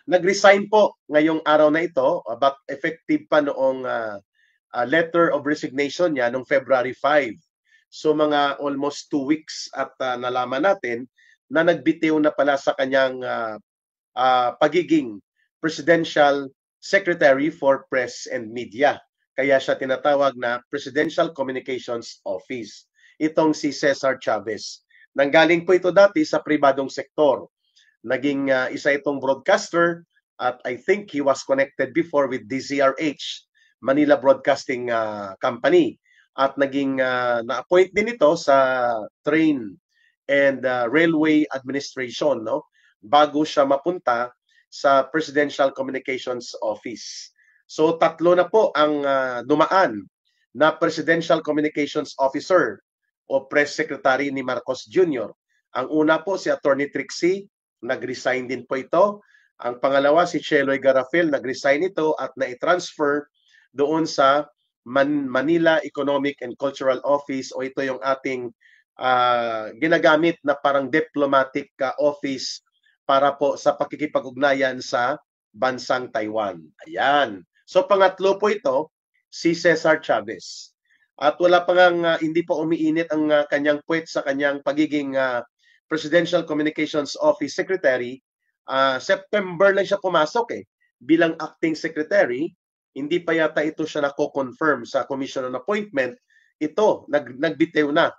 Nag-resign po ngayong araw na ito, but effective pa noong letter of resignation niya noong February 5. So mga almost 2 weeks at nalaman natin na nagbitiw na pala sa kanyang pagiging Presidential Secretary for Press and Media. Kaya siya tinatawag na Presidential Communications Office. Itong si Cesar Chavez. Nanggaling po ito dati sa pribadong sektor. Naging isa itong broadcaster at I think he was connected before with DZRH, Manila Broadcasting Company. At naging na-appoint din ito sa Train and Railway Administration, no? Bago siya mapunta sa Presidential Communications Office. So tatlo na po ang dumaan na Presidential Communications Officer o Press Secretary ni Marcos Jr. Ang una po si Attorney Trixie, nag-resign din po ito. Ang pangalawa si Cheloy Garafil, nag-resign ito at na-transfer doon sa Manila Economic and Cultural Office o ito yung ating ginagamit na parang diplomatic office para po sa pakikipag-ugnayan sa bansang Taiwan. Ayan. So pangatlo po ito, si Cesar Chavez. At wala pa nga hindi pa umiinit ang kanyang puwet sa kanyang pagiging Presidential Communications Office Secretary. September lang siya pumasok bilang acting secretary. Hindi pa yata ito siya nako-confirm sa commission on appointment. Ito, nagbitiw na.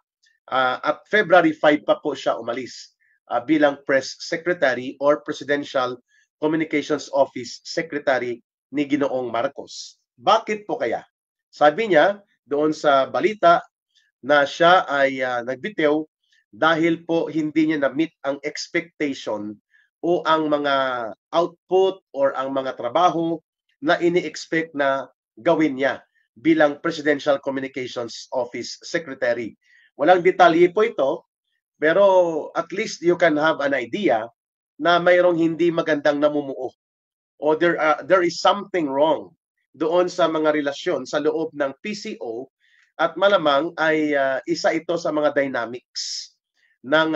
At February 5 pa po siya umalis bilang press secretary or Presidential Communications Office Secretary ni Ginoong Marcos. Bakit po kaya? Sabi niya doon sa balita na siya ay nagbitiw dahil po hindi niya na-meet ang expectation o ang mga output or ang mga trabaho na ini-expect na gawin niya bilang Presidential Communications Office Secretary. Walang detalye po ito, pero at least you can have an idea na mayroong hindi magandang namumuo o there is something wrong doon sa mga relasyon sa loob ng PCO at malamang ay isa ito sa mga dynamics ng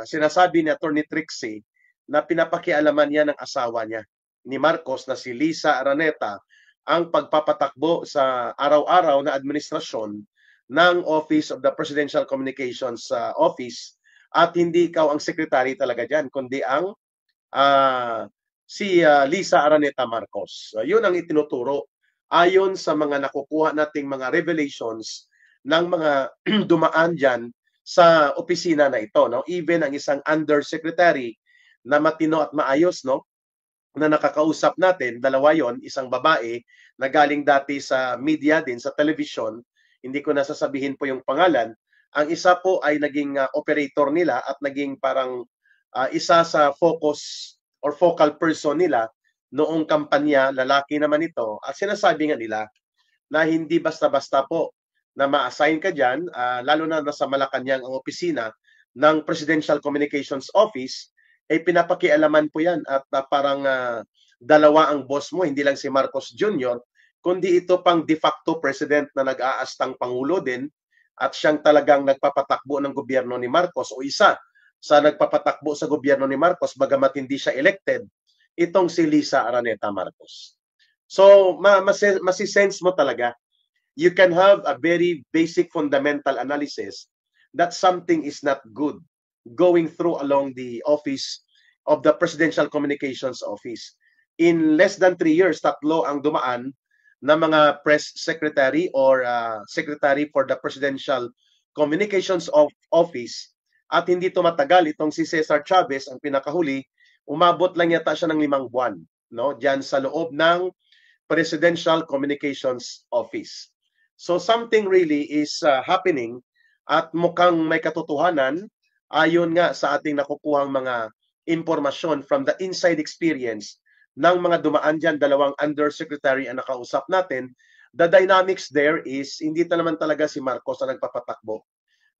sinasabi ni Attorney Trixie na pinapakialaman niya ng asawa niya ni Marcos na si Lisa Araneta ang pagpapatakbo sa araw-araw na administrasyon ng Office of the Presidential Communications Office at hindi ikaw ang secretary talaga dyan, kundi ang si Lisa Araneta Marcos. Yun ang itinuturo ayon sa mga nakukuha nating mga revelations ng mga dumaan dyan sa opisina na ito. No? Even ang isang undersecretary na matino at maayos, no? na nakakausap natin, dalawa yon, isang babae na galing dati sa media din, sa television, hindi ko nasasabihin po yung pangalan. Ang isa po ay naging operator nila at naging parang isa sa focus or focal person nila noong kampanya, lalaki naman ito, at sinasabi nga nila na hindi basta-basta po na ma-assign ka dyan, lalo na nasa Malacanang ang opisina ng Presidential Communications Office, ay pinapakialaman po yan at parang dalawa ang boss mo, hindi lang si Marcos Jr., kundi ito pang de facto president na nag-aastang pangulo din at siyang talagang nagpapatakbo ng gobyerno ni Marcos o isa sa nagpapatakbo sa gobyerno ni Marcos bagamat hindi siya elected, itong si Lisa Araneta Marcos. So, masisense mo talaga, you can have a very basic fundamental analysis that something is not good going through along the office of the Presidential Communications Office. In less than 3 years, tatlo ang dumaan na mga press secretary or secretary for the Presidential Communications Office at hindi tumatagal itong si Cesar Chavez ang pinakahuli, umabot lang yata siya ng 5 buwan, no? Diyan sa loob ng Presidential Communications Office. So something really is happening at mukhang may katotohanan ayon nga sa ating nakukuhang mga impormasyon from the inside experience ng mga dumaan dyan, dalawang undersecretary ang nakausap natin. The dynamics there is hindi naman talaga si Marcos na nagpapatakbo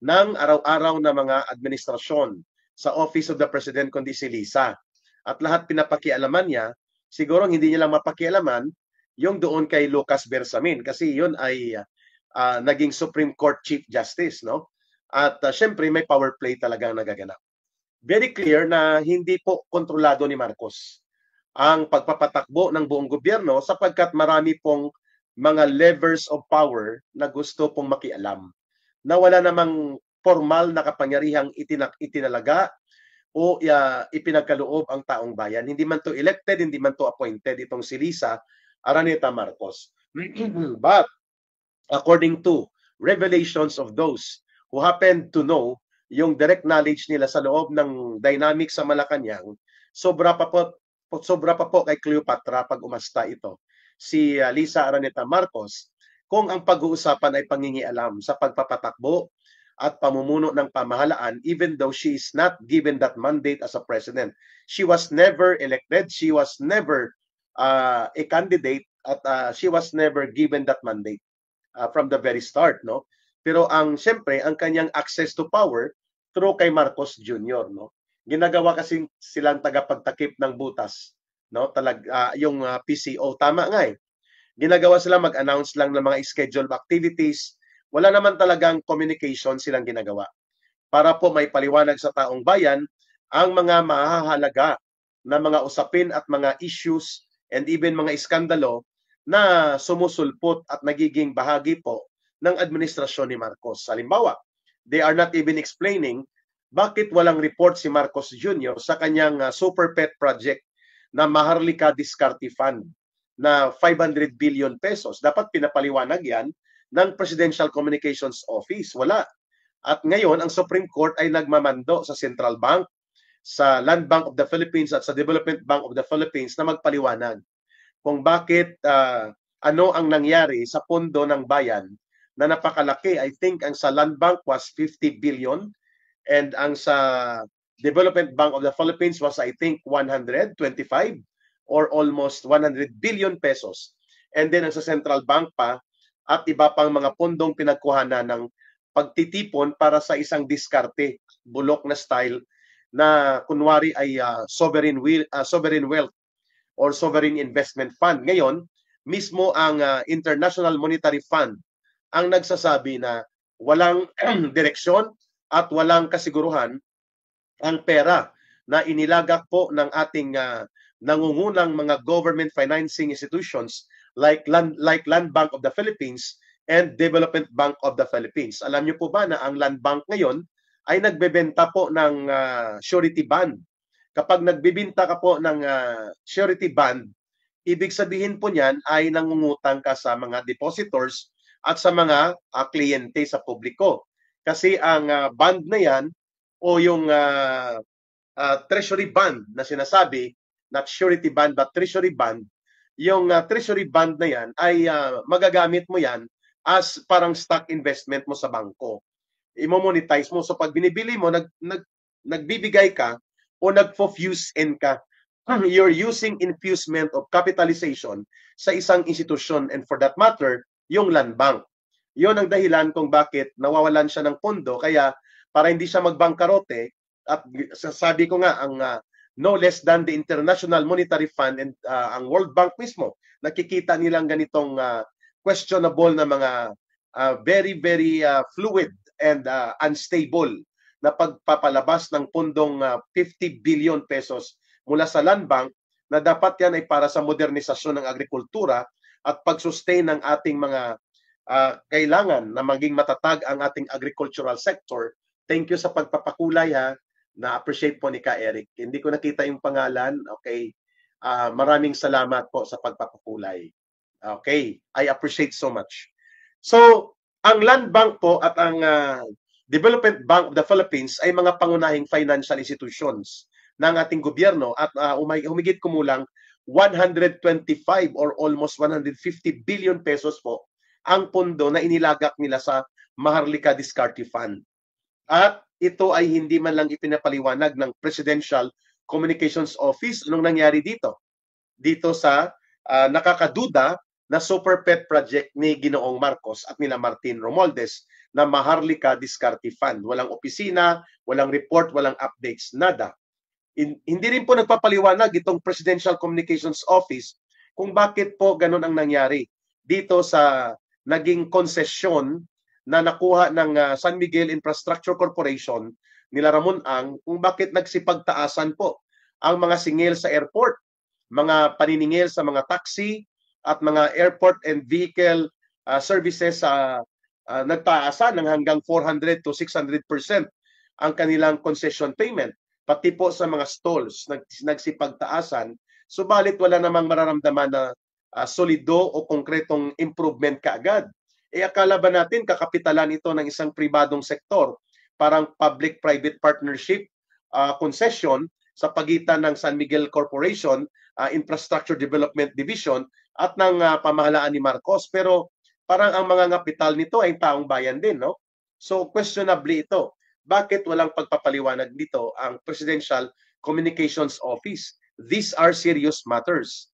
ng araw-araw na mga administrasyon sa Office of the President kundi si Lisa. At lahat pinapakialaman niya, siguro hindi niya lang mapakialaman yung doon kay Lucas Bersamin kasi yun ay naging Supreme Court Chief Justice, no? At syempre may power play talagang nagaganap. Very clear na hindi po kontrolado ni Marcos ang pagpapatakbo ng buong gobyerno sapagkat marami pong mga levers of power na gusto pong makialam na wala namang formal na kapangyarihang itinalaga o ipinagkaloob ang taong bayan. Hindi man to elected, hindi man to appointed itong si Lisa Araneta Marcos. But according to revelations of those who happen to know yung direct knowledge nila sa loob ng dynamic sa Malacanang, sobra pa po kay Cleopatra pag umasta ito si Lisa Araneta Marcos kung ang pag-uusapan ay pangingialam sa pagpapatakbo at pamumuno ng pamahalaan, even though she is not given that mandate as a president. She was never elected, she was never a candidate, at she was never given that mandate from the very start, no? Pero siyempre, ang kanyang access to power through kay Marcos Jr., no? Ginagawa kasi silang tagapagtakip ng butas, no? Yung PCO, tama nga eh. Ginagawa sila mag-announce lang ng mga scheduled activities. Wala naman talagang communication silang ginagawa para po may paliwanag sa taong bayan ang mga mahahalaga na mga usapin at mga issues and even mga iskandalo na sumusulpot at nagiging bahagi po ng administrasyon ni Marcos. Halimbawa, they are not even explaining bakit walang report si Marcos Jr. sa kanyang super pet project na Maharlika Diskarte Fund na 500 billion pesos. Dapat pinapaliwanag yan ng Presidential Communications Office. Wala. At ngayon, ang Supreme Court ay nagmamando sa Central Bank, sa Land Bank of the Philippines at sa Development Bank of the Philippines na magpaliwanag kung bakit ano ang nangyari sa pondo ng bayan na napakalaki. I think ang sa Land Bank was 50 billion and ang sa Development Bank of the Philippines was I think 125 or almost 100 billion pesos. And then ang sa Central Bank pa at iba pang mga pondong pinagkuhanan ng pagtitipon para sa isang diskarte, bulok na style na kunwari ay sovereign wealth or sovereign investment fund. Ngayon, mismo ang International Monetary Fund ang nagsasabi na walang direksyon at walang kasiguruhan ang pera na inilagak po ng ating nangungunang mga government financing institutions like Land Bank of the Philippines and Development Bank of the Philippines. Alam niyo po ba na ang Land Bank ngayon ay nagbebenta po ng surety bond. Kapag nagbebenta ka po ng surety bond, ibig sabihin po niyan ay nangungutang ka sa mga depositors at sa mga kliyente sa publiko. Kasi ang bond na yan o yung treasury bond na sinasabi, not surety bond but treasury bond, yung treasury bond na yan ay magagamit mo yan as parang stock investment mo sa bangko. Imo-monetize mo. So pag binibili mo, nagbibigay ka o nagfo-fuse in ka. You're using infusement of capitalization sa isang institusyon and for that matter, yung land bank. Yon ang dahilan kung bakit nawawalan siya ng pondo. Kaya para hindi siya magbangkarote, at sabi ko nga, ang no less than the International Monetary Fund and ang World Bank mismo, nakikita nilang ganitong questionable na mga very, very fluid and unstable na pagpapalabas ng pondong 50 billion pesos mula sa Land Bank na dapat yan ay para sa modernisasyon ng agrikultura at pag-sustain ng ating mga kailangan na maging matatag ang ating agricultural sector. Thank you sa pagpapakulay ha. Na-appreciate po ni Ka Eric. Hindi ko nakita yung pangalan. Okay. Maraming salamat po sa pagpapakulay. Okay. I appreciate so much. So, ang Land Bank po at ang Development Bank of the Philippines ay mga pangunahing financial institutions ng ating gobyerno at humigit kumulang 125 or almost 150 billion pesos po ang pondo na inilagak nila sa Maharlika Diskarte Fund. At ito ay hindi man lang ipinapaliwanag ng Presidential Communications Office. Anong nangyari dito? Dito sa nakakaduda na super pet project ni Ginoong Marcos at nila Martin Romualdez na Maharlika Diskarte Fund. Walang opisina, walang report, walang updates, nada. Hindi rin po nagpapaliwanag itong Presidential Communications Office kung bakit po ganun ang nangyari dito sa naging konsesyon na nakuha ng San Miguel Infrastructure Corporation nila Ramon Ang, kung bakit nagsipagtaasan po ang mga singil sa airport. mga paniningil sa mga taxi at mga airport and vehicle services sa nagtaasan ng hanggang 400 to 600% ang kanilang concession payment. Pati po sa mga stalls nagsipagtaasan. Subalit wala namang mararamdaman na solido o konkretong improvement kaagad. Akala ba natin kakapitalan ito ng isang pribadong sektor, parang public-private partnership concession sa pagitan ng San Miguel Corporation, Infrastructure Development Division at ng pamahalaan ni Marcos. Pero parang ang mga kapital nito ay taong bayan din, no? So questionably ito. Bakit walang pagpapaliwanag dito ang Presidential Communications Office? These are serious matters.